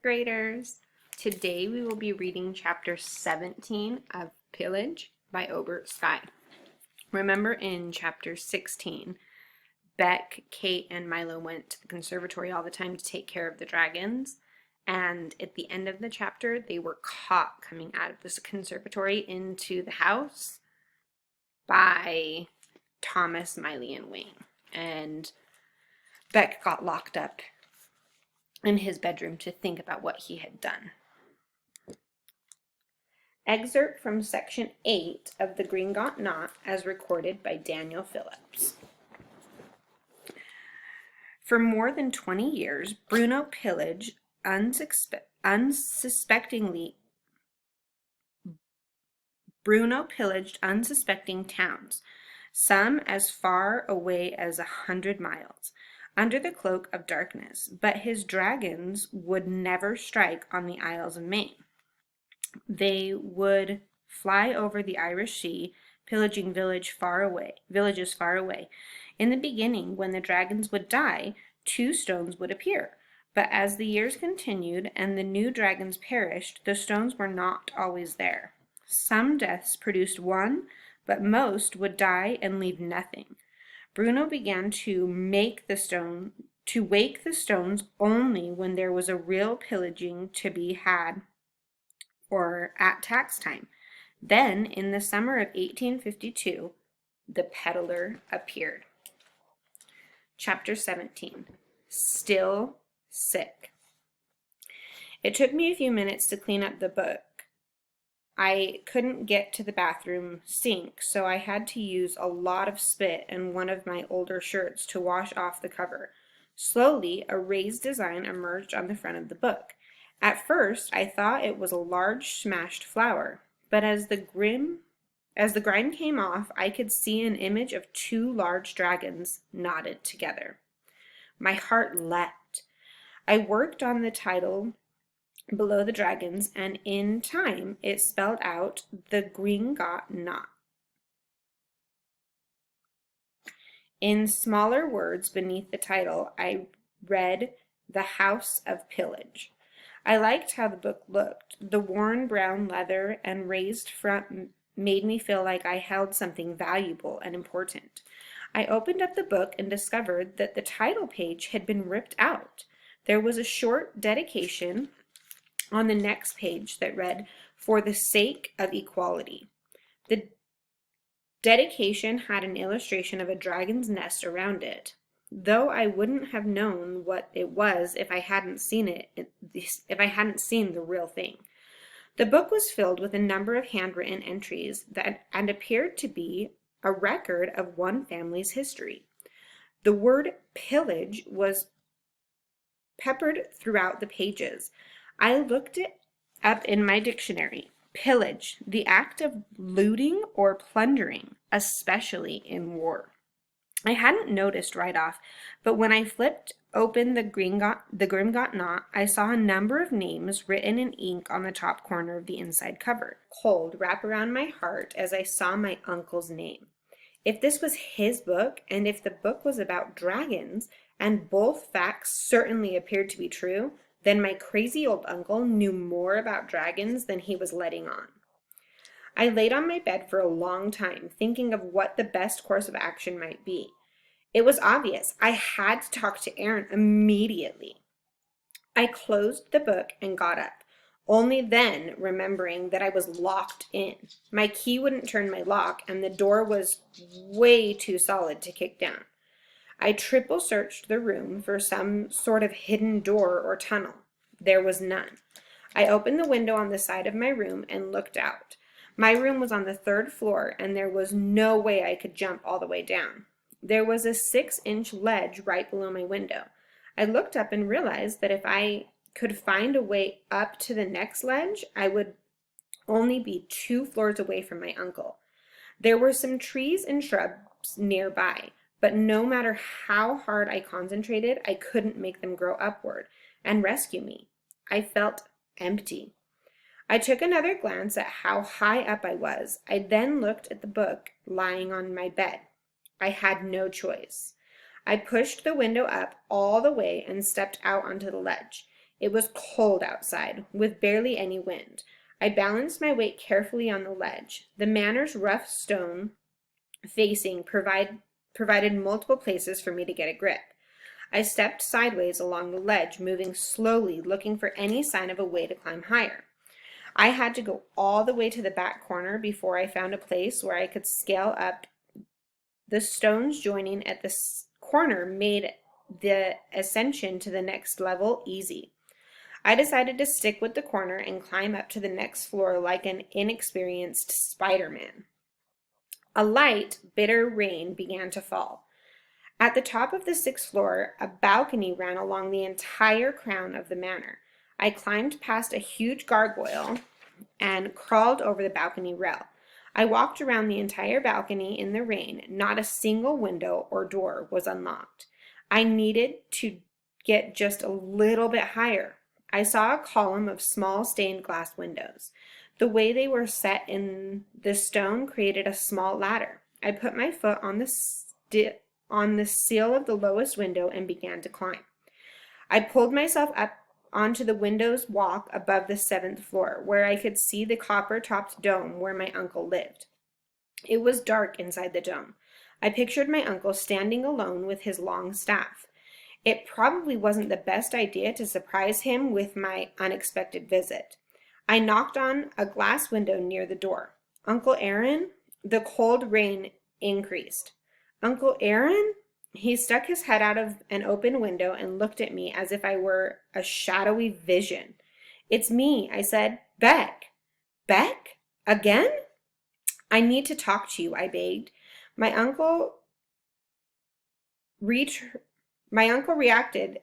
graders. Today we will be reading chapter 17 of Pillage by Obert Sky. Remember in chapter 16, Beck, Kate, and Milo went to the conservatory all the time to take care of the dragons, and at the end of the chapter they were caught coming out of this conservatory into the house by Thomas, Miley, and Wayne. And Beck got locked up in his bedroom to think about what he had done. Excerpt from section 8 of The Green Got Not as recorded by Daniel Phillips. For more than 20 years, Bruno pillaged unsuspecting towns, some as far away as 100 miles, under the cloak of darkness, but his dragons would never strike on the Isles of Maine. They would fly over the Irish Sea, pillaging villages far away. In the beginning, when the dragons would die, 2 stones would appear. But as the years continued and the new dragons perished, the stones were not always there. Some deaths produced 1, but most would die and leave nothing. Bruno began to wake the stones only when there was a real pillaging to be had or at tax time. Then, in the summer of 1852, the peddler appeared. Chapter 17. Still Sick. It took me a few minutes to clean up the book. I couldn't get to the bathroom sink, so I had to use a lot of spit and one of my older shirts to wash off the cover. Slowly, a raised design emerged on the front of the book. At first, I thought it was a large smashed flower, but as the grime came off, I could see an image of 2 large dragons knotted together. My heart leapt. I worked on the title below the dragons, and in time it spelled out The Green Got Not. In smaller words beneath the title, I read The House of Pillage. I liked how the book looked. The worn brown leather and raised front made me feel like I held something valuable and important. I opened up the book and discovered that the title page had been ripped out. There was a short dedication on the next page that read, "For the sake of equality." The dedication had an illustration of a dragon's nest around it, though I wouldn't have known what it was if I hadn't seen the real thing. The book was filled with a number of handwritten entries and appeared to be a record of one family's history. The word pillage was peppered throughout the pages. I looked it up in my dictionary. Pillage, the act of looting or plundering, especially in war. I hadn't noticed right off, but when I flipped open the Grim Got Not, I saw a number of names written in ink on the top corner of the inside cover. Cold wrapped around my heart as I saw my uncle's name. If this was his book, and if the book was about dragons, and both facts certainly appeared to be true, then my crazy old uncle knew more about dragons than he was letting on. I laid on my bed for a long time, thinking of what the best course of action might be. It was obvious. I had to talk to Aaron immediately. I closed the book and got up, only then remembering that I was locked in. My key wouldn't turn my lock, and the door was way too solid to kick down. I triple searched the room for some sort of hidden door or tunnel. There was none. I opened the window on the side of my room and looked out. My room was on the 3rd floor, and there was no way I could jump all the way down. There was a 6-inch ledge right below my window. I looked up and realized that if I could find a way up to the next ledge, I would only be 2 floors away from my uncle. There were some trees and shrubs nearby, but no matter how hard I concentrated, I couldn't make them grow upward and rescue me. I felt empty. I took another glance at how high up I was. I then looked at the book lying on my bed. I had no choice. I pushed the window up all the way and stepped out onto the ledge. It was cold outside, with barely any wind. I balanced my weight carefully on the ledge. The manor's rough stone facing provided multiple places for me to get a grip. I stepped sideways along the ledge, moving slowly, looking for any sign of a way to climb higher. I had to go all the way to the back corner before I found a place where I could scale up. The stones joining at the corner made the ascension to the next level easy. I decided to stick with the corner and climb up to the next floor like an inexperienced Spider-Man. A light, bitter rain began to fall. At the top of the sixth floor, a balcony ran along the entire crown of the manor. I climbed past a huge gargoyle and crawled over the balcony rail. I walked around the entire balcony in the rain. Not a single window or door was unlocked. I needed to get just a little bit higher. I saw a column of small stained glass windows. The way they were set in the stone created a small ladder. I put my foot on the sill of the lowest window and began to climb. I pulled myself up onto the window's walk above the seventh floor, where I could see the copper-topped dome where my uncle lived. It was dark inside the dome. I pictured my uncle standing alone with his long staff. It probably wasn't the best idea to surprise him with my unexpected visit. I knocked on a glass window near the door. "Uncle Aaron?" The cold rain increased. "Uncle Aaron?" He stuck his head out of an open window and looked at me as if I were a shadowy vision. "It's me," I said. "Beck." "Beck? Again?" "I need to talk to you," I begged. My uncle reacted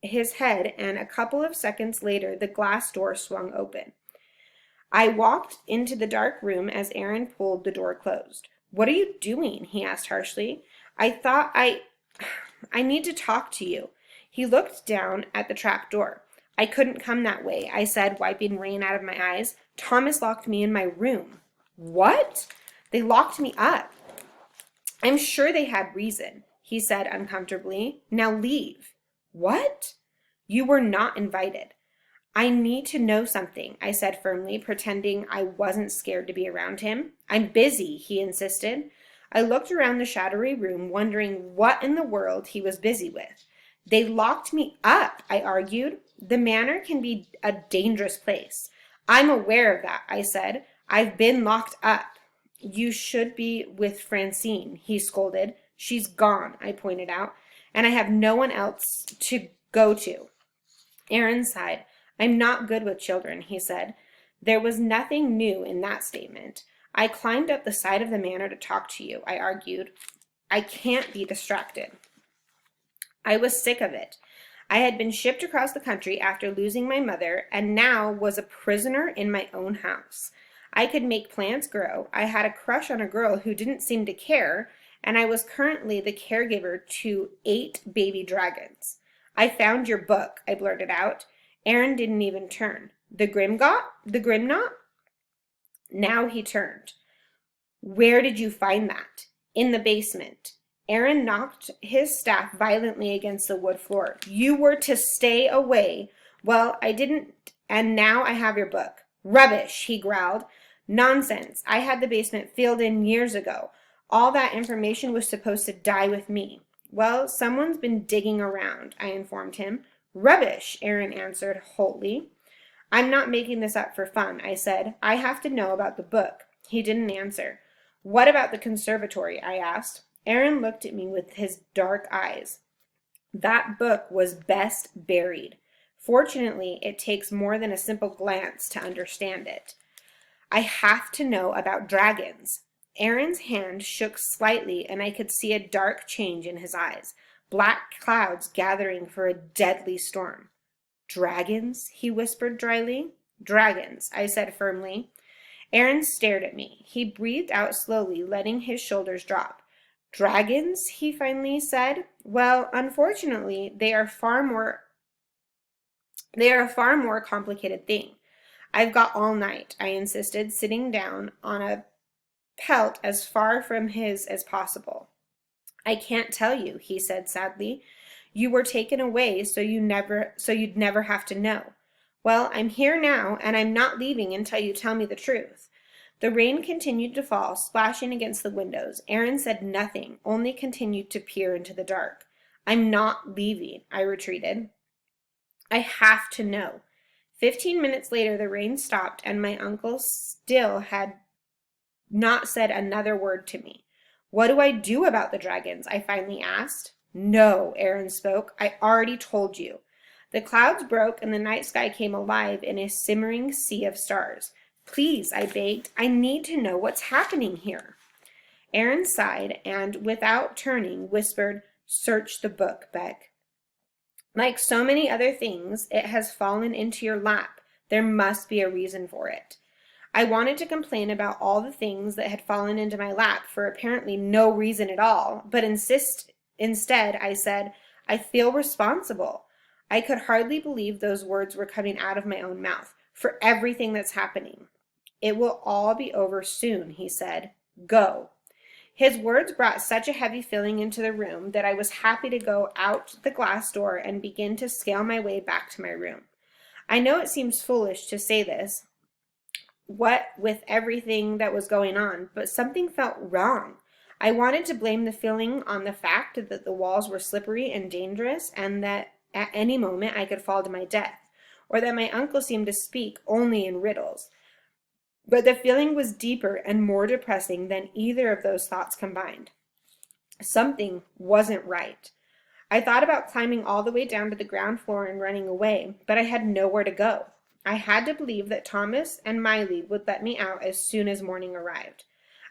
his head, and a couple of seconds later, the glass door swung open. I walked into the dark room as Aaron pulled the door closed. "What are you doing?" he asked harshly. I need to talk to you." He looked down at the trap door. "I couldn't come that way," I said, wiping rain out of my eyes. "Thomas locked me in my room." "What?" "They locked me up." "I'm sure they had reason," he said uncomfortably. "Now leave." "What?" "You were not invited." "I need to know something," I said firmly, pretending I wasn't scared to be around him. "I'm busy," he insisted. I looked around the shadowy room, wondering what in the world he was busy with. "They locked me up," I argued. "The manor can be a dangerous place." "I'm aware of that," I said. "I've been locked up." "You should be with Francine," he scolded. "She's gone," I pointed out, "and I have no one else to go to." Aaron sighed. "I'm not good with children," he said. There was nothing new in that statement. "I climbed up the side of the manor to talk to you," I argued. "I can't be distracted." I was sick of it. I had been shipped across the country after losing my mother, and now was a prisoner in my own house. I could make plants grow. I had a crush on a girl who didn't seem to care, and I was currently the caregiver to 8 baby dragons. "I found your book," I blurted out. Aaron didn't even turn. The Grimnot? Now he turned. "Where did you find that?" "In the basement." Aaron knocked his staff violently against the wood floor. "You were to stay away." "Well, I didn't, and now I have your book." "Rubbish," he growled. "Nonsense. I had the basement filled in years ago. All that information was supposed to die with me." "Well, someone's been digging around," I informed him. "Rubbish," Aaron answered hotly. "I'm not making this up for fun," I said. "I have to know about the book." He didn't answer. "What about the conservatory?" I asked. Aaron looked at me with his dark eyes. "That book was best buried. Fortunately, it takes more than a simple glance to understand it. I have to know about dragons." Aaron's hand shook slightly, and I could see a dark change in his eyes, black clouds gathering for a deadly storm. "Dragons?" he whispered dryly. "Dragons," I said firmly. Aaron stared at me. He breathed out slowly, letting his shoulders drop. "Dragons?" he finally said. "Well, unfortunately, they are a far more complicated thing." "I've got all night," I insisted, sitting down on a pelt as far from his as possible. "I can't tell you," he said sadly. You were taken away so you'd never have to know. Well, I'm here now, and I'm not leaving until you tell me the truth." The rain continued to fall, splashing against the windows. Aaron said nothing, only continued to peer into the dark. "I'm not leaving," I retreated. "I have to know." 15 minutes later, the rain stopped, and my uncle still had not said another word to me. "What do I do about the dragons?" I finally asked. "No," Aaron spoke. "I already told you." The clouds broke, and the night sky came alive in a simmering sea of stars. "Please," I begged, "I need to know what's happening here." Aaron sighed and, without turning, whispered, "Search the book, Beck. Like so many other things, it has fallen into your lap. There must be a reason for it." I wanted to complain about all the things that had fallen into my lap for apparently no reason at all, but instead I said, "I feel responsible." I could hardly believe those words were coming out of my own mouth. "For everything that's happening." "It will all be over soon," he said. "Go." His words brought such a heavy feeling into the room that I was happy to go out the glass door and begin to scale my way back to my room. I know it seems foolish to say this, what with everything that was going on, but something felt wrong. I wanted to blame the feeling on the fact that the walls were slippery and dangerous, and that at any moment I could fall to my death, or that my uncle seemed to speak only in riddles. But the feeling was deeper and more depressing than either of those thoughts combined. Something wasn't right. I thought about climbing all the way down to the ground floor and running away, but I had nowhere to go. I had to believe that Thomas and Miley would let me out as soon as morning arrived.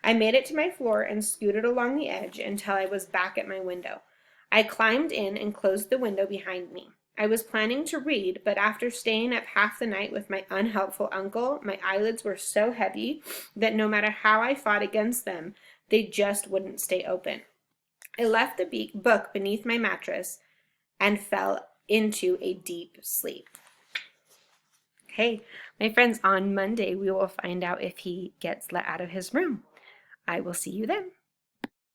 I made it to my floor and scooted along the edge until I was back at my window. I climbed in and closed the window behind me. I was planning to read, but after staying up half the night with my unhelpful uncle, my eyelids were so heavy that no matter how I fought against them, they just wouldn't stay open. I left the book beneath my mattress and fell into a deep sleep. Okay, my friends, on Monday we will find out if he gets let out of his room. I will see you then.